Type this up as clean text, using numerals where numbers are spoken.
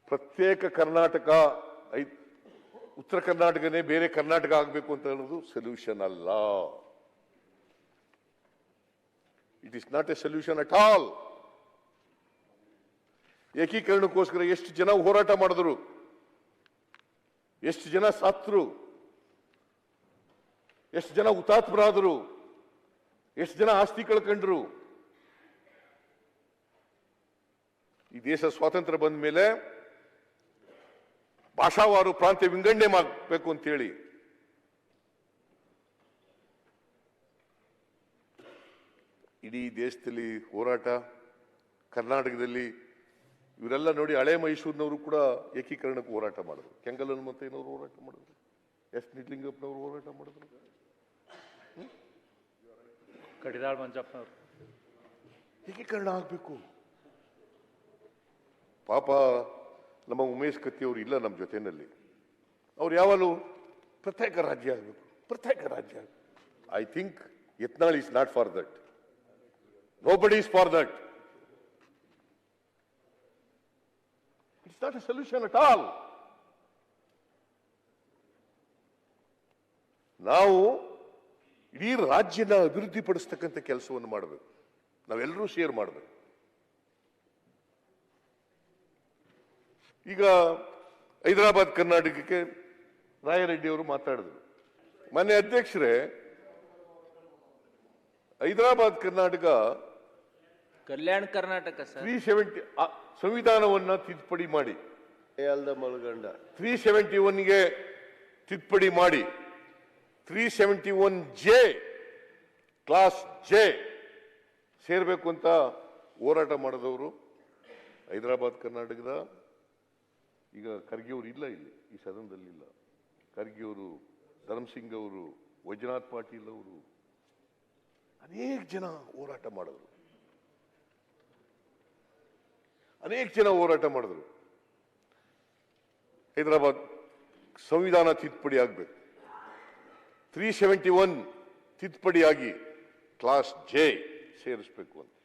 ಪ್ರತ್ಯೇಕ ಕರ್ನಾಟಕ ಉತ್ತರ ಕರ್ನಾಟಕನೇ ಬೇರೆ ಕರ್ನಾಟಕ ಆಗಬೇಕು ಅಂತ ಹೇಳೋದು ಸೊಲ್ಯೂಷನ್ ಅಲ್ಲ. It is not a solution at all. ಏಕೀಕರಣಕ್ಕೋಸ್ಕರ ಎಷ್ಟು ಜನ ಹೋರಾಟ ಮಾಡಿದ್ರು, ಎಷ್ಟು ಜನ ಸತ್ರು, ಎಷ್ಟು ಜನ ಹುತಾತ್ಮರಾದರು, ಎಷ್ಟು ಜನ ಆಸ್ತಿ ಕಳ್ಕೊಂಡ್ರು. ಈ ದೇಶ ಸ್ವಾತಂತ್ರ್ಯ ಬಂದ ಮೇಲೆ ಭಾಷಾವಾರು ಪ್ರಾಂತ್ಯ ವಿಂಗಡಣೆ ಮಾಡಬೇಕು ಅಂತೇಳಿ ಇಡೀ ದೇಶದಲ್ಲಿ ಹೋರಾಟ. ಕರ್ನಾಟಕದಲ್ಲಿ ಇವರೆಲ್ಲ ನೋಡಿ, ಹಳೆ ಮೈಸೂರಿನವರು ಕೂಡ ಏಕೀಕರಣಕ್ಕೆ ಹೋರಾಟ ಮಾಡಿದ್ರು. ಕೆಂಗಲ್ ಹನುಮಂತಯ್ಯನವರು ಹೋರಾಟ ಮಾಡಿದ್ರು, ಎಸ್ ನಿಜಲಿಂಗಪ್ಪನವರು ಹೋರಾಟ ಮಾಡಿದ್ರು, ಕಡಿದಾಳ್ ಮಂಜಪ್ಪನವರು. ಏಕೀಕರಣ ಆಗಬೇಕು. ಪಾಪ ನಮ್ಮ ಉಮೇಶ್ ಕತ್ತಿಯವರು ಇಲ್ಲ ನಮ್ಮ ಜೊತೆಯಲ್ಲಿ. ಅವ್ರು ಯಾವಾಗಲೂ ಪ್ರತ್ಯೇಕ ರಾಜ್ಯ ಆಗಬೇಕು, ಪ್ರತ್ಯೇಕ ರಾಜ್ಯ. I think Yatnal is not for that. Nobody is for that. It's not a solution at all. ನಾವು ಇಡೀ ರಾಜ್ಯನ ಅಭಿವೃದ್ಧಿ ಪಡಿಸ್ತಕ್ಕಂಥ ಕೆಲಸವನ್ನು ಮಾಡಬೇಕು. ನಾವೆಲ್ಲರೂ ಶೇರ್ ಮಾಡಬೇಕು. ಈಗ ಹೈದರಾಬಾದ್ ಕರ್ನಾಟಕಕ್ಕೆ ರಾಯರೆಡ್ಡಿ ಅವರು ಮಾತಾಡಿದ್ರು. ಮೊನ್ನೆ ಅಧ್ಯಕ್ಷರೇ, ಹೈದರಾಬಾದ್ ಕರ್ನಾಟಕ ಕಲ್ಯಾಣ ಕರ್ನಾಟಕ 370 ಸಂವಿಧಾನವನ್ನ ತಿದ್ದುಪಡಿ ಮಾಡಿ, 371ಗೆ ತಿದ್ದುಪಡಿ ಮಾಡಿ 371J ಕ್ಲಾಸ್ ಜೆ ಸೇರ್ಬೇಕು ಅಂತ ಹೋರಾಟ ಮಾಡಿದವರು ಹೈದರಾಬಾದ್ ಕರ್ನಾಟಕದ. ಈಗ ಖರ್ಗೆ ಅವರು ಇಲ್ಲ, ಇಲ್ಲಿ ಈ ಸದನದಲ್ಲಿ ಇಲ್ಲ. ಖರ್ಗೆ ಅವರು, ಧರ್ಮಸಿಂಗ್ ಅವರು, ವೈಜನಾಥ್ ಪಾಟೀಲ್ ಅವರು, ಅನೇಕ ಜನ ಹೋರಾಟ ಮಾಡಿದ್ರು, ಅನೇಕ ಜನ ಹೋರಾಟ ಮಾಡಿದ್ರು. ಹೈದರಾಬಾದ್ ಸಂವಿಧಾನ ತಿದ್ದುಪಡಿ ಆಗಬೇಕು, 371 ತಿದ್ದುಪಡಿಯಾಗಿ ಕ್ಲಾಸ್ ಜೆ ಸೇರಿಸಬೇಕು ಅಂತ.